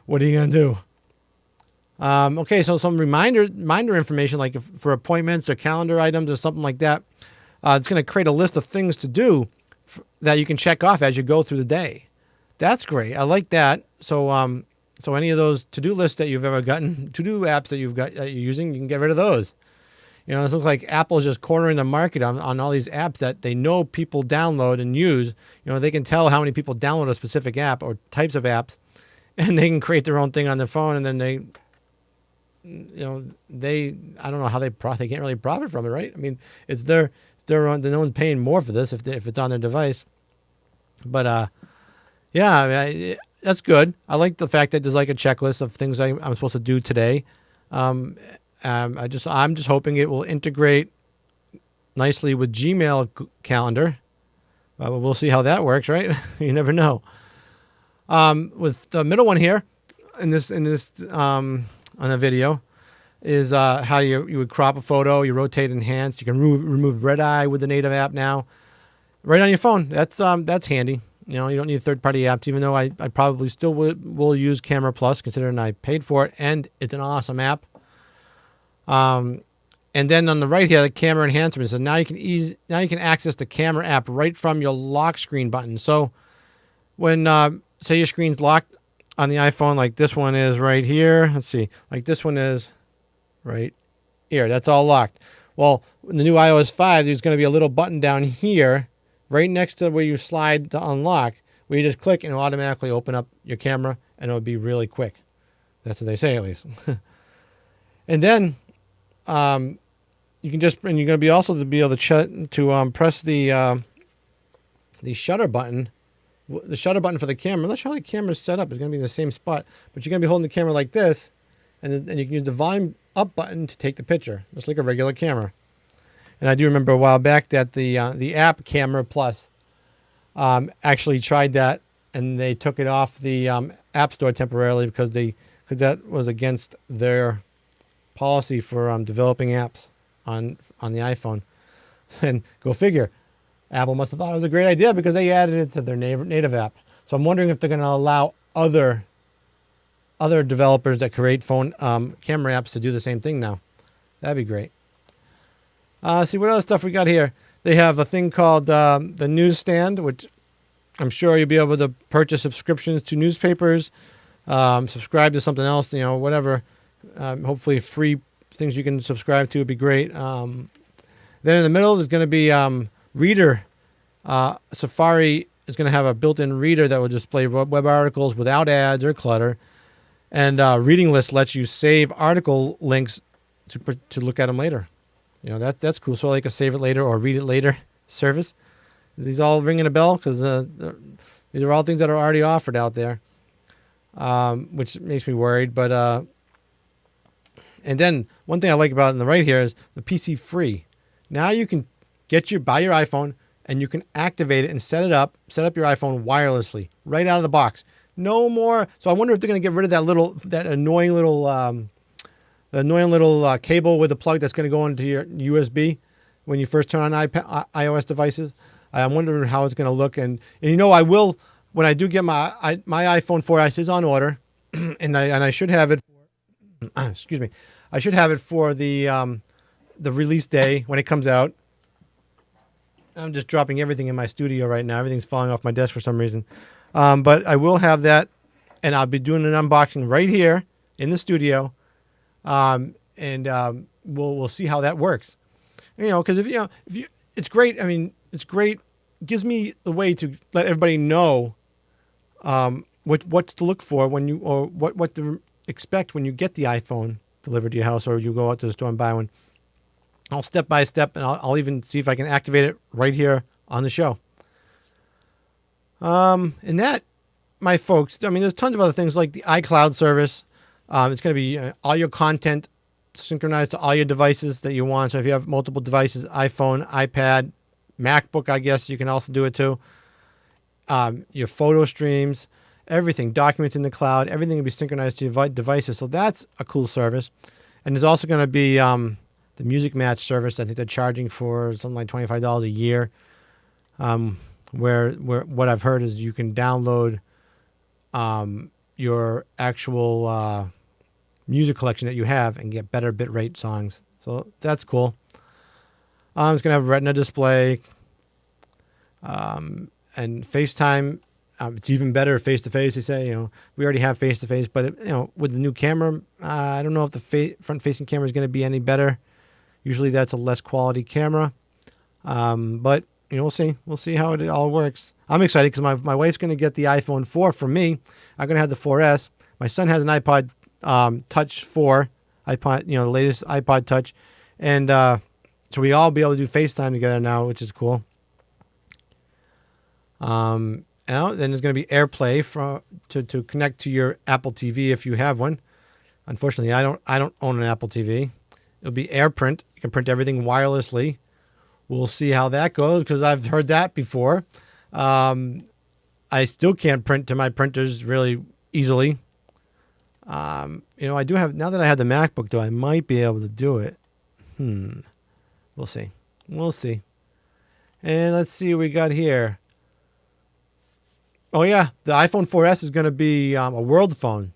what are you gonna do? Okay, so some reminder information like for appointments or calendar items or something like that. It's going to create a list of things to do that you can check off as you go through the day. That's great. I like that. So any of those to-do lists that you've ever gotten, to-do apps that you're using, you can get rid of those. You know, it looks like Apple's just cornering the market on all these apps that they know people download and use. You know, they can tell how many people download a specific app or types of apps, and they can create their own thing on their phone, and then I don't know how they can't really profit from it, right? I mean, it's their own. No one's paying more for this if it's on their device. But yeah, I mean, that's good. I like the fact that there's like a checklist of things I'm supposed to do today. I'm just hoping it will integrate nicely with Gmail calendar. We'll see how that works, right? You never know. With the middle one here in this on the video is how you would crop a photo, you rotate enhance, you can remove red eye with the native app now, right on your phone. That's handy. You know, you don't need third-party apps, even though I probably still will use Camera Plus, considering I paid for it, and it's an awesome app. And then on the right here, the camera enhancement. So now you can access the camera app right from your lock screen button. So when say your screen's locked on the iPhone, like this one is right here. Let's see, like this one is right here. That's all locked. Well, in the new iOS 5, there's going to be a little button down here, right next to where you slide to unlock, where you just click and it'll automatically open up your camera, and it'll be really quick. That's what they say, at least. And then you can just, and you're going to be also to be able to press the shutter button. The shutter button for the camera. I'm not sure how the camera's set up. It's going to be in the same spot, but you're going to be holding the camera like this, and you can use the volume up button to take the picture, just like a regular camera. And I do remember a while back that the app Camera Plus actually tried that, and they took it off the App Store temporarily because that was against their policy for developing apps on the iPhone. And go figure, Apple must have thought it was a great idea because they added it to their native app. So I'm wondering if they're going to allow other developers that create phone camera apps to do the same thing now. That'd be great. See what other stuff we got here. They have a thing called the Newsstand, which I'm sure you'll be able to purchase subscriptions to newspapers, subscribe to something else, whatever. Hopefully free things you can subscribe to would be great. Then in the middle, there's going to be Reader. Safari is going to have a built-in reader that will display web articles without ads or clutter. And Reading List lets you save article links to look at them later. That's cool. So like a save it later or read it later service. These all ringing a bell because these are all things that are already offered out there, which makes me worried. But and then one thing I like about it on the right here is the PC free. Now you can buy your iPhone and you can activate it and set up your iPhone wirelessly right out of the box. No more. So I wonder if they're going to get rid of that annoying little cable with a plug that's going to go into your USB when you first turn on iOS devices. I'm wondering how it's going to look. And I will, when I do get my iPhone 4S is on order, and I should have it. Excuse me. I should have it for the release day when it comes out. I'm just dropping everything in my studio right now. Everything's falling off my desk for some reason. But I will have that, and I'll be doing an unboxing right here in the studio. We'll see how that works. Because if it's great. I mean, it's great. It gives me the way to let everybody know what to look for what to expect when you get the iPhone delivered to your house or you go out to the store and buy one. I'll step by step, and I'll even see if I can activate it right here on the show. And that, my folks, I mean, there's tons of other things like the iCloud service. It's going to be all your content synchronized to all your devices that you want. So if you have multiple devices, iPhone, iPad, MacBook, I guess you can also do it too. Your photo streams, everything, documents in the cloud, everything will be synchronized to your devices. So that's a cool service. And there's also going to be the Music Match service. I think they're charging for something like $25 a year. Where what I've heard is you can download your actual music collection that you have and get better bitrate songs. So that's cool. It's going to have a Retina display and FaceTime. It's even better face-to-face, they say. We already have face-to-face, but with the new camera, I don't know if the front-facing camera is going to be any better. Usually that's a less quality camera. But we'll see. We'll see how it all works. I'm excited because my wife's going to get the iPhone 4 from me. I'm going to have the 4S. My son has an iPod Touch 4, iPod, the latest iPod Touch. And so we all be able to do FaceTime together now, which is cool. Then there's going to be AirPlay to connect to your Apple TV if you have one. Unfortunately, I don't own an Apple TV. It'll be AirPrint. You can print everything wirelessly. We'll see how that goes because I've heard that before. I still can't print to my printers really easily. I do have, now that I have the MacBook though, I might be able to do it. We'll see. We'll see. And let's see what we got here. Oh yeah, the iPhone 4S is going to be a world phone.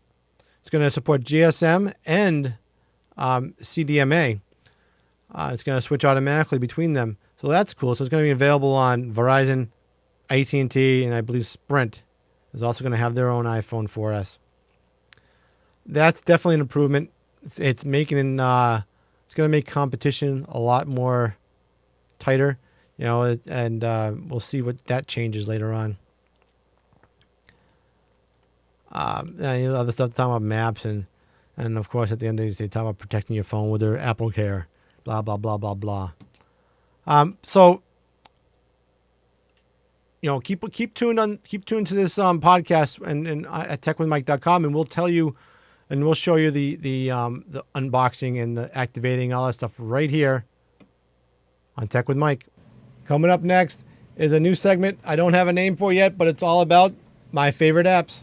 It's going to support GSM and CDMA. It's going to switch automatically between them. So that's cool. So it's going to be available on Verizon, AT&T, and I believe Sprint is also going to have their own iPhone 4S. That's definitely an improvement. It's making it's going to make competition a lot more tighter, and we'll see what that changes later on. Other stuff talking about maps and of course at the end of the day, they talk about protecting your phone with their Apple Care, blah blah blah blah blah. So keep tuned to this podcast and at techwithmike.com, and we'll tell you and we'll show you the unboxing and the activating, all that stuff right here on Tech with Mike. Coming up next is a new segment I don't have a name for yet, but it's all about my favorite apps.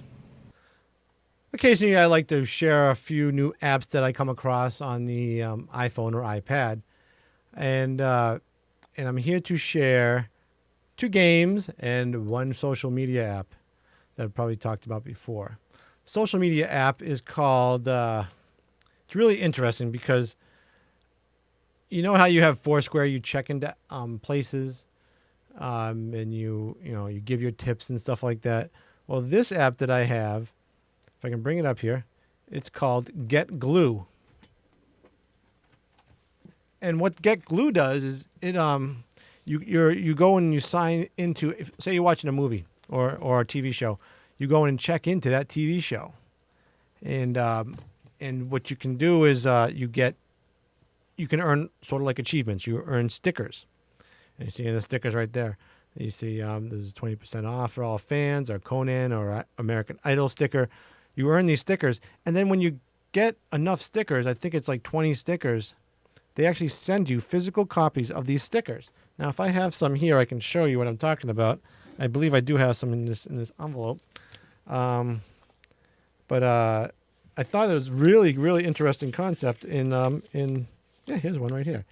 Occasionally, I like to share a few new apps that I come across on the iPhone or iPad, and I'm here to share 2 games and 1 social media app that I've probably talked about before. Social media app is called. It's really interesting because you know how you have Foursquare, you check into places, and you give your tips and stuff like that. Well, this app that I have, if I can bring it up here, it's called Get Glue. And what Get Glue does is it you go and you sign into, say you're watching a movie or a TV show, you go in and check into that TV show, and what you can do is you can earn sort of like achievements. You earn stickers, and you see the stickers right there. You see there's 20% off for all fans, or Conan or American Idol sticker. You earn these stickers, and then when you get enough stickers, I think it's like 20 stickers, they actually send you physical copies of these stickers. Now, if I have some here, I can show you what I'm talking about. I believe I do have some in this envelope. But I thought it was really, really interesting concept here's one right here.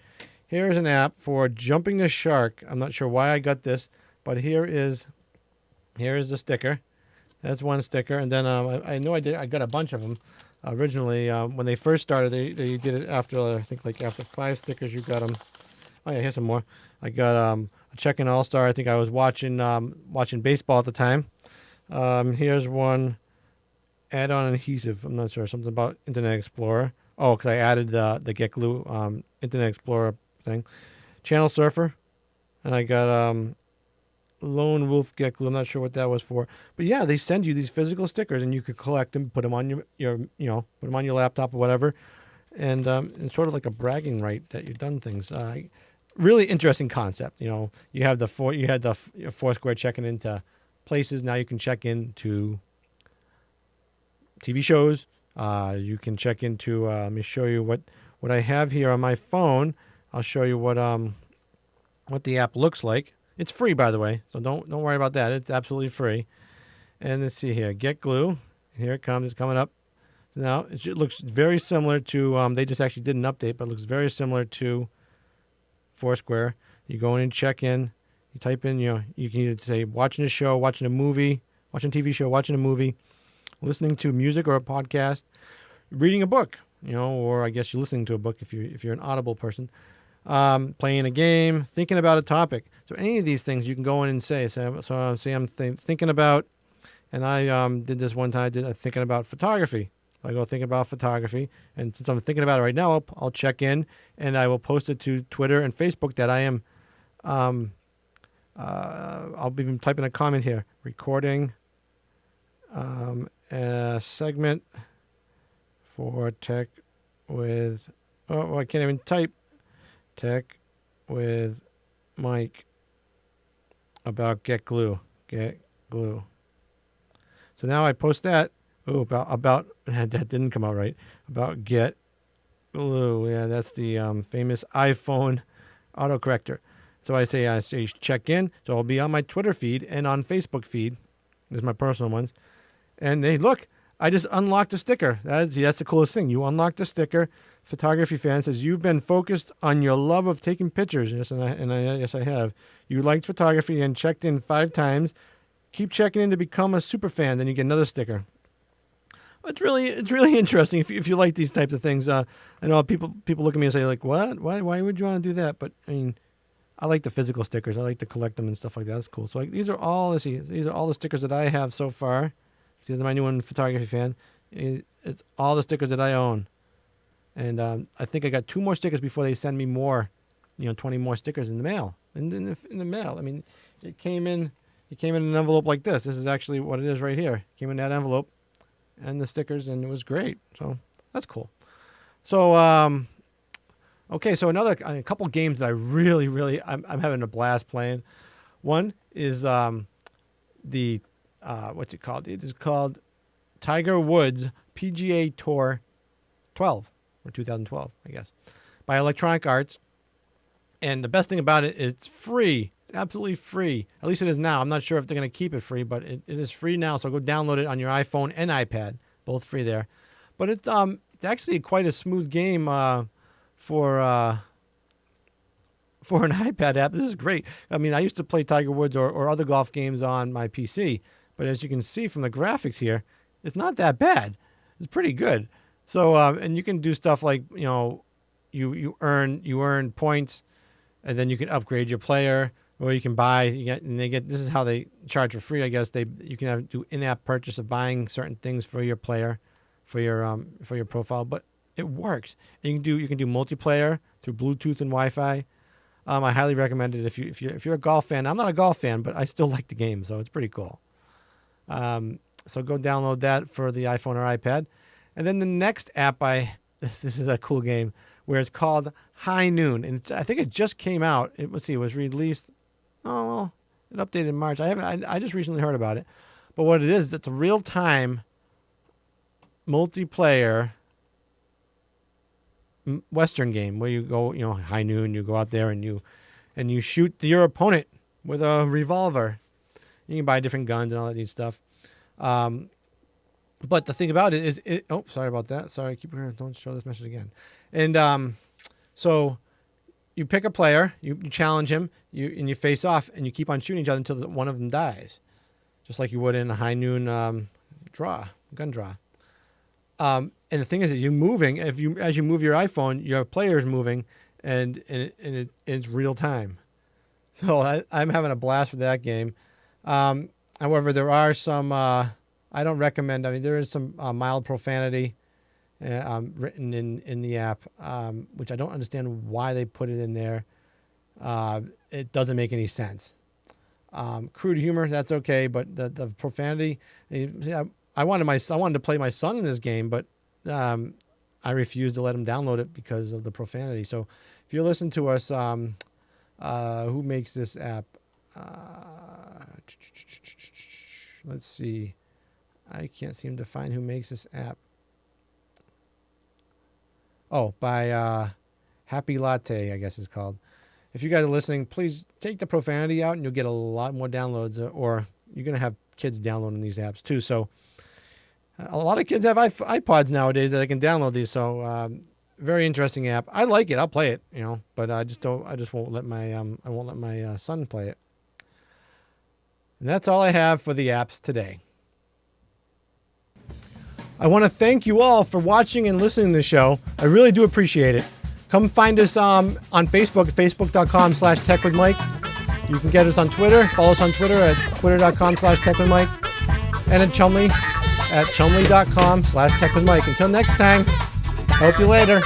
Here's an app for jumping the shark. I'm not sure why I got this, but here is the sticker. That's one sticker, and then I know I got a bunch of them originally. When they first started, they did it after, I think, like after 5 stickers, you got them. Oh yeah, here's some more. I got a Check-in All-Star. I think I was watching baseball at the time. Here's one add-on adhesive. I'm not sure, something about Internet Explorer. Oh, because I added the Get Glue Internet Explorer thing. Channel Surfer, and I got Lone Wolf Get Glue. I'm not sure what that was for, but yeah, they send you these physical stickers, and you could collect them, put them on your put them on your laptop or whatever, and it's sort of like a bragging right that you've done things. Really interesting concept. You had the Foursquare checking into places. Now you can check into TV shows. You can check into. Let me show you what I have here on my phone. I'll show you what the app looks like. It's free, by the way, so don't worry about that. It's absolutely free. And let's see here, Get Glue. Here it comes. It's coming up. Now it looks very similar to. They just actually did an update, but it looks very similar to Foursquare. You go in and check in. You type in. You can either say watching a show, watching a movie, watching a TV show, watching a movie, listening to music or a podcast, reading a book. Or I guess you're listening to a book if you're an Audible person. Playing a game, thinking about a topic. So any of these things you can go in and say. So I'm thinking about, and I did this one time. I did thinking about photography. I go think about photography, and since I'm thinking about it right now, I'll check in, and I will post it to Twitter and Facebook that I am. I'll be even typing a comment here. Recording a segment for Tech with. Oh, I can't even type. Tech with Mike about Get Glue. Get Glue. So now I post that. Oh, about that didn't come out right. About Get Glue. Yeah, that's the famous iPhone autocorrector. So I say check in. So I'll be on my Twitter feed and on Facebook feed. There's my personal ones. And hey, look, I just unlocked a sticker. That's the coolest thing. You unlocked a sticker. Photography fan says you've been focused on your love of taking pictures. Yes, yes, I have. You liked photography and checked in 5 times. Keep checking in to become a super fan. Then you get another sticker. It's really interesting if you like these types of things. I know people look at me and say like, what? Why would you want to do that? But I mean, I like the physical stickers. I like to collect them and stuff like that. That's cool. So these are all the stickers that I have so far. See, my new one, photography fan. It's all the stickers that I own. And I think I got 2 more stickers before they send me more, 20 more stickers in the mail. In the mail. I mean, it came in an envelope like this. This is actually what it is right here. It came in that envelope and the stickers, and it was great. So that's cool. So, okay. So a couple games that I really, I'm having a blast playing. One is the, what's it called? It is called Tiger Woods PGA Tour 12. Or 2012, I guess, by Electronic Arts. And the best thing about it is it's free. It's absolutely free. At least it is now. I'm not sure if they're going to keep it free, but it is free now. So go download it on your iPhone and iPad, both free there. But it's actually quite a smooth game for an iPad app. This is great. I mean, I used to play Tiger Woods or other golf games on my PC, but as you can see from the graphics here, it's not that bad. It's pretty good. So, and you can do stuff like, you earn points, and then you can upgrade your player, or you can buy. This is how they charge for free, I guess. You can do in-app purchase of buying certain things for your player, for your profile. But it works. And you can do multiplayer through Bluetooth and Wi-Fi. I highly recommend it if you're a golf fan. I'm not a golf fan, but I still like the game, so it's pretty cool. So go download that for the iPhone or iPad. And then the next app this is a cool game where it's called High Noon, and I think it just came out. It was released. Oh well, it updated in March. I just recently heard about it. But what it is, it's a real-time multiplayer Western game where you go, High Noon. You go out there and you shoot your opponent with a revolver. You can buy different guns and all that neat stuff. But the thing about it is, sorry about that. Sorry, keep hearing. Don't show this message again. And so you pick a player, you challenge him, and you face off, and you keep on shooting each other until one of them dies, just like you would in a High Noon gun draw. And the thing is that you're moving. As you move your iPhone, your player's moving, and it's real time. So I'm having a blast with that game. However, there are some. I don't recommend. I mean, there is some mild profanity written in the app, which I don't understand why they put it in there. It doesn't make any sense. Crude humor, that's okay, but the profanity. I wanted to play my son in this game, but I refused to let him download it because of the profanity. So, if you listen to us, who makes this app? Let's see. I can't seem to find who makes this app. Oh, by Happy Latte, I guess it's called. If you guys are listening, please take the profanity out and you'll get a lot more downloads, or you're going to have kids downloading these apps too. So a lot of kids have iPods nowadays that they can download these. So very interesting app. I like it. I'll play it, but I just won't let my son play it. And that's all I have for the apps today. I want to thank you all for watching and listening to the show. I really do appreciate it. Come find us on Facebook at facebook.com/techwithmike. You can get us on Twitter. Follow us on Twitter at twitter.com/techwithmike. And at Chumley at chumley.com/techwithmike. Until next time, hope you later.